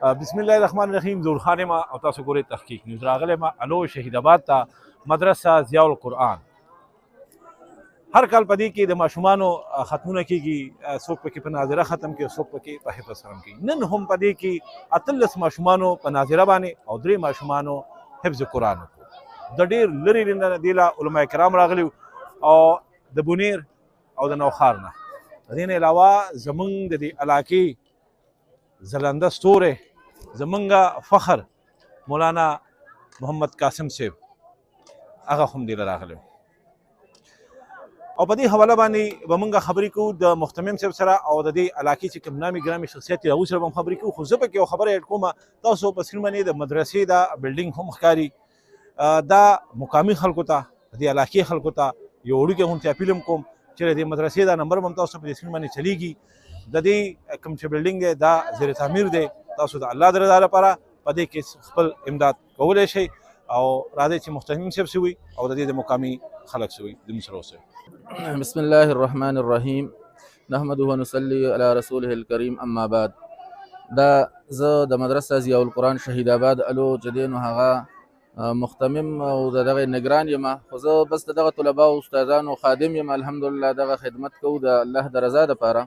بسم الله الرحمن الرحیم. زور خان ما او تاسو ګورئ تحقیق نیوز راغلی ما الو شهید آباد ته مدرسه ضیاء القرآن. هر کال په دې کې د ماشومانو ختمونه کیږي، څوک پکې په ناظره ختم کوي، څوک پکې په حفظ ختم کوي. نن هم په دې کې 18 ماشومانو په ناظره باندې او 3 ماشومانو حفظ قرآن وکړو. د ډېر لرې نه دی له علما کرام راغلي او د بونیر او د نوخار نه. د دې نه علاوه زمونږ د دې علاقې ځلانده ستوری زمونږ فخر مولانا محمد قاسم صاحب هغه هم دې راغلی او په دې حواله باندې به مونږ خبرې کوو د محتمم صاحب سره او د دې علاقې چې کوم نامي ګرامي شخصیت دی هغوی سره به هم خبرې کوو. خو زه پکې یو خبره ایډ کومه، تاسو په سکرین باندې د مدرسې دا بلډینګ هم ښکاري. دا مقامي خلکو ته د دې علاقې خلکو ته یو وړوکی غونتی اپیل هم کوم چې د دې مدرسې دا نمبر به هم تاسو په دې سکرین باندې چلیږي. د دې کوم چې بلډینګ دی دا زیر تعمیر دی، تاسو د الله د رضا لپاره په دې کې خپل امداد کولی شئ او راځئ چې محتمم صاحب سوي او د دې د مقامي خلک سوي د موږ سره اوسئ. بسم الله الرحمن الرحیم نحمده ونصلي على رسوله الكريم اما بعد. دا زه د مدرسه ضیاء القرآن شهید آباد الو چې دی نو هغه محتمم او دغه نگران یم، خو زه بس دغه طلبا او استادانو خادم یم. الحمدلله دغه خدمت کوو د الله د رضا دپاره.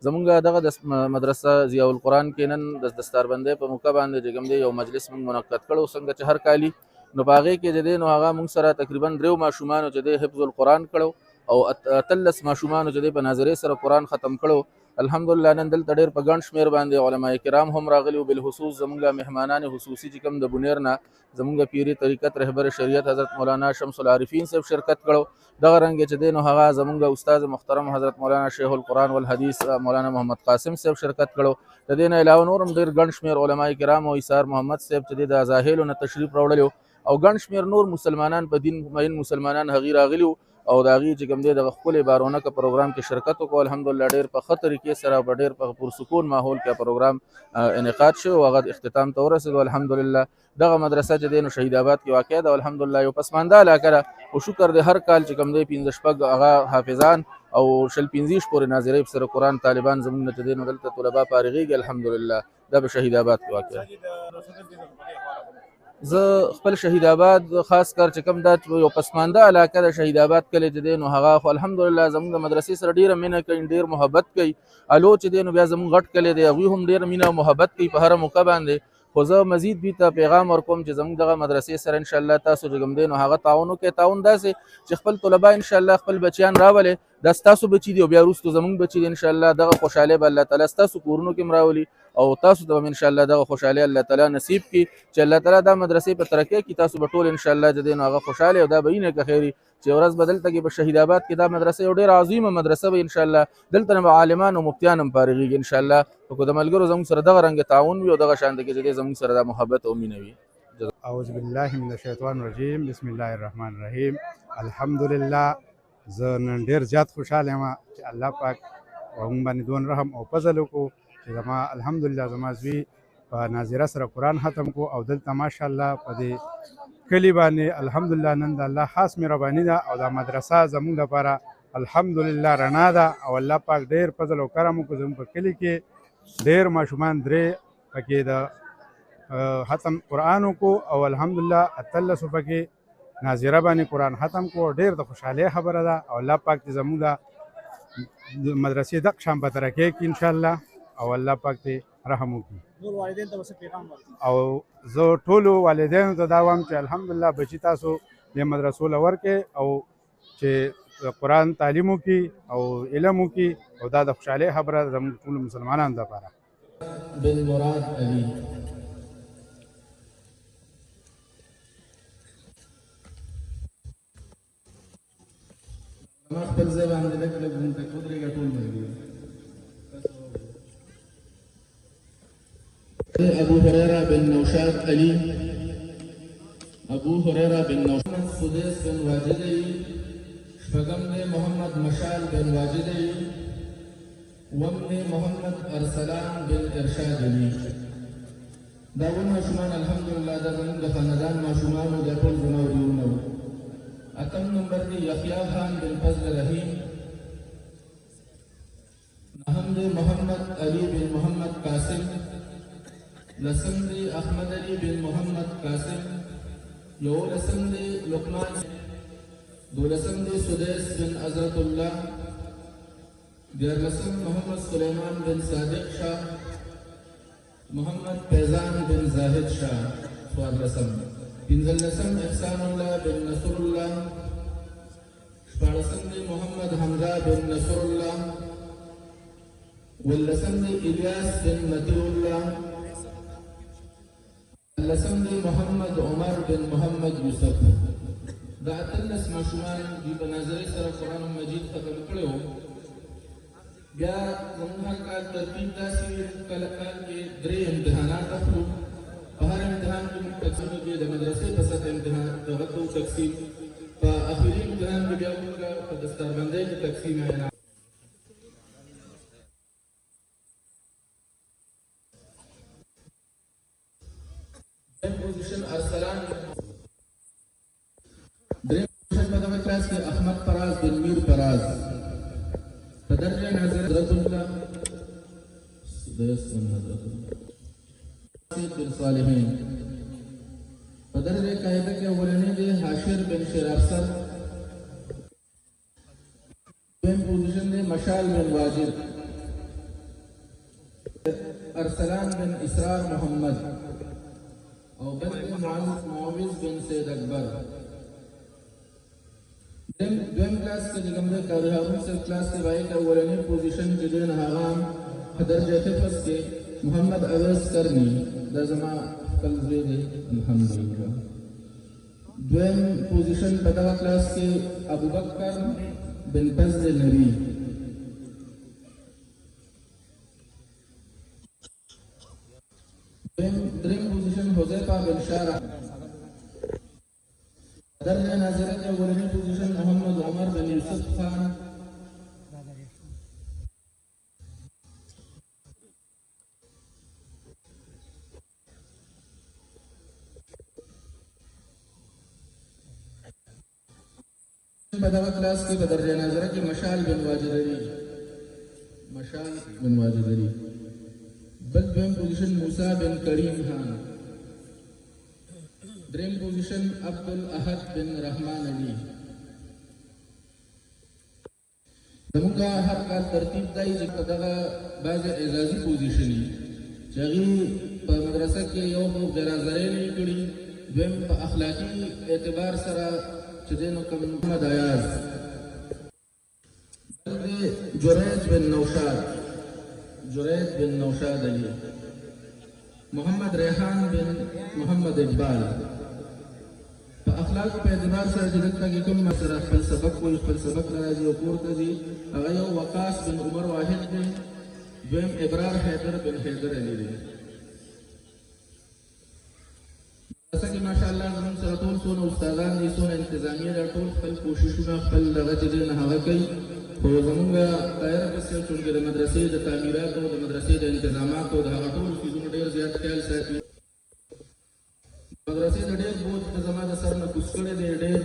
زمونږ دغه د مدرسه ضیاء القرآن کې نن د دستاربندۍ په موقع باندې چې کوم دی یو مجلس موږ منعقد کړو څنګه چې هر کالي نو په هغې کې چې دی نو هغه موږ سره تقریبا 3 ماشومانو چې دی حفظ القرآن کړو او 18 ماشومانو چې دی په ناظرې سره قرآن ختم کړو. الحمدلله نن دلته ډېر په ګڼ شمېر باندې علما کرام هم راغلي وو، بالخصوص زمونږ مهمانان خصوصي چې کوم د بونیر نه زمونږ پیري طریقت رهبر شریعت حضرت مولانا شمس العارفین صاحب شرکت کړو. دغه رنګ چې دی نو هغه زمونږ استاد محترم حضرت مولانا شیخ القرآن والحدیث مولانا محمد قاسم صاحب شرکت کړو. د دې نه علاوه نور هم ډېر ګڼ شمېر علما کرام او ایثار محمد صاحب چې دی د ازاهیلو نه تشریف راوړلی او ګڼ شمېر نور مسلمانان په دین مین مسلمانان هغې راغلي او د هغې چې کوم دی دغه ښکلې بارونکه پروګرام کې شرکت وکړو. الحمدلله ډېر په ښه طریقې سره په ډېر په پرسکون ماحول کې پروګرام انعقاد شو او هغه اختتام ته ورسېدو. الحمدلله دغه مدرسه چې دی نو شهید آباد کې واقع ده. الحمدلله یو پسمانده علاقه ده او شکر دی هر کال چې کوم دی 15 شپږ هغه حافظان او 15 پورې ناظرۍ سره قرآن طالبان زموږ نه چې دی نو دلته طلبا فارغېږي. الحمدلله دا په شهید آباد کې واقع ده. زه خپل شهید آباد خاص کر چې کوم دا یو پسمانده علاقه د شهید آباد کلی چې دی نو هغه خو الحمدلله زموږ د مدرسې سره ډېره مینه کوي، ډېر محبت کوي. الو چې دی نو بیا زموږ غټ کلی دی هغوی هم ډېره مینه او محبت کوي په هره موقع باندې. خو زه مزید دوی ته پیغام ورکوم چې زموږ دغه مدرسې سره انشاءالله تاسو چې کوم دی نو هغه تعاون وکړئ. تعاون داسې چې خپل طلبا انشاءالله خپل بچیان راولئ، دا ستاسو بچي دي او بیا وروستو زموږ بچي دي. انشاءالله دغه خوشحالۍ به الله تعالی ستاسو کورونو کې هم راولي او تاسو ته به انشاءالله دغه خوشحالۍ الله تعالی نصیب کړي چې الله تعالی دا مدرسې په ترقۍ کې تاسو به ټول انشاءالله چې دی نو هغه خوشحاله او دا به وینئ که خیري چې ورځ به دلته کې په شهید آباد کې دا مدرسه یو ډېره عظیمه مدرسه به انشاءالله دلته نه به عالمان او مفتیان هم فارغېږي انشاءالله. خو د ملګرو زموږ سره دغه رنګه تعاون وي او دغه شانته کې چې دی زموږ سره دا محبت او مینه وي. اعوذ بالله من الشیطان الرجیم بسم الله الرحمن الرحیم. الحمدلله زه نن ډېر زیات خوشحاله یم چې الله پاک موږ باندې دون رحم او فضل وکړو چې زما الحمدلله زما زوی په ناظره سره قرآن ختم کو او دلته ماشاءالله په دې کلي باندې الحمدلله نن د الله خاص مهرباني ده او دا مدرسه زموږ لپاره الحمدلله رڼا ده او الله پاک ډېر فضل او کرم وکړو. زموږ په کلي کې ډېر ماشومان 3 پکې د ختم قرآن وکړو او الحمدلله 18 پکې ناظره باندې قرآن ختم کو. ډېر د خوشحالۍ خبره ده او الله پاک دې زموږ د مدرسې دغه شان په ترقۍ کې انشاءالله او الله پاک دې رحم وکړي. او زه ټولو والدینو ته دا وایم چې الحمدلله بچي تاسو دې مدرسو له ورکړئ او چې قرآن تعلیم وکړي او علم وکړي او دا د خوشحالۍ خبره ده زموږ ټولو مسلمانانو دپاره. بالمراد علي ما خپل ځای باندې لږ لږ غونډه ودرېږه ټول ملګري. ابو هريره بن نوشاد علي، ابو هريره بن نوشاد سديس بن واجدي، شپږم دی محمد مشال بن واجدي، اووم دی محمد ارسلان بن ارشاد علي. دا اووه ماشومان الحمدلله دا زموږ د خاندان ماشومانو دا ټول زما ورونه وو. اتم نمبر دی یحیی خان بن فضل رحیم، نهم دی محمد علی بن محمد قاسم، لسم دی احمد علی بن محمد قاسم یو لسم دی لقمان دولسم دی سدیس بن عزرت اللہ دیر لسم محمد سلیمان بن صادق شاہ محمد فیضان بن زاہد شاہ سوار لسم پنزل لسم احسان اللہ بن نصر اللہ شپارسم دی محمد حمزہ بن نصر اللہ واللسم دی الیاس بن مطیع اللہ اللسم دی محمد عمر بن محمد یوسف دا اتلس ماشومان دی بناظری سره قرآن مجید ختم کړو بیا زموږ هر کال ترتیب داسې وي کله کال کې 3 امتحانات اخلو په هر امتحان کې موږ تقسیم کې د مدرسې په سطح امتحان دغه کوو تقسیم په اخري امتحان کې بیا موږ په دستاربندۍ کې تقسیم اعلان پوزیشن ارسلان دریم پوزیشن په دغه کلاس کې احمد فراز بن میر فراز په درجه نظر حضرت الله سدیس بن حضرت الله بن صالحین په درجه قاعده کې اولنی دی حاشر بن شیر افسر دویم پوزیشن دی مشال بن واجد ارسلان بن اسرار محمد او بل معاوض بن سید اکبر دویم کلاس کې کوم د قاری هارون صاحب کلاس کې وایي چې اولنی پوزیشن چې دی نه هغه په درجه حفظ کې محمد اویس کرنی دا زما خپل زوی دی الحمدلله دویم پوزیشن په دغه کلاس کې ابوبکر بن فضل نبی دریم پوزیشن حذیفہ بن شارع درجه ناظره کې اولنی پوزیشن محمد عمر بن یوسف خان په دغه کلاس کې په درجه ناظره کې مشال بن واجد علی بل دویم پوزیشن موسی بن کریم خان دریم پوزیشن عبدالاحد بن رحمان علی زموږ هر کال ترتیب دی چې په دغه بعضې اعزازي پوزیشن وي چې هغې په مدرسه کې یو غیر حاضرۍ نه کړي دویم په اخلاقي اعتبار سره چې دی نو کوم محمد ایاز بل دی جرید بن نوشاد علی محمد ریحان بن محمد اقبال په اخلاق په اعتبار سره چې دلته کې کوم سره خپل سبق وایي خپل سبق راځي او کور ته ځي هغه یو وقاص بن عمر واحد دی دویم ابرار حیدر بن حیدر علی دی مدرسه کې ماشاءالله زموږ سره ټول څونه استادان دي څونه انتظامیه ده ټول خپل کوششونه خپل دغه چې دی نه هغه کوي خو زموږ دایره پسې چونکې د مدرسې د تعمیراتو د مدرسې د انتظاماتو د هغه ټولو څیزونو ډېر زیات خیال ساتي مدرسې د ډېر بوج د زما د سر نه کوز کړی دی ډېر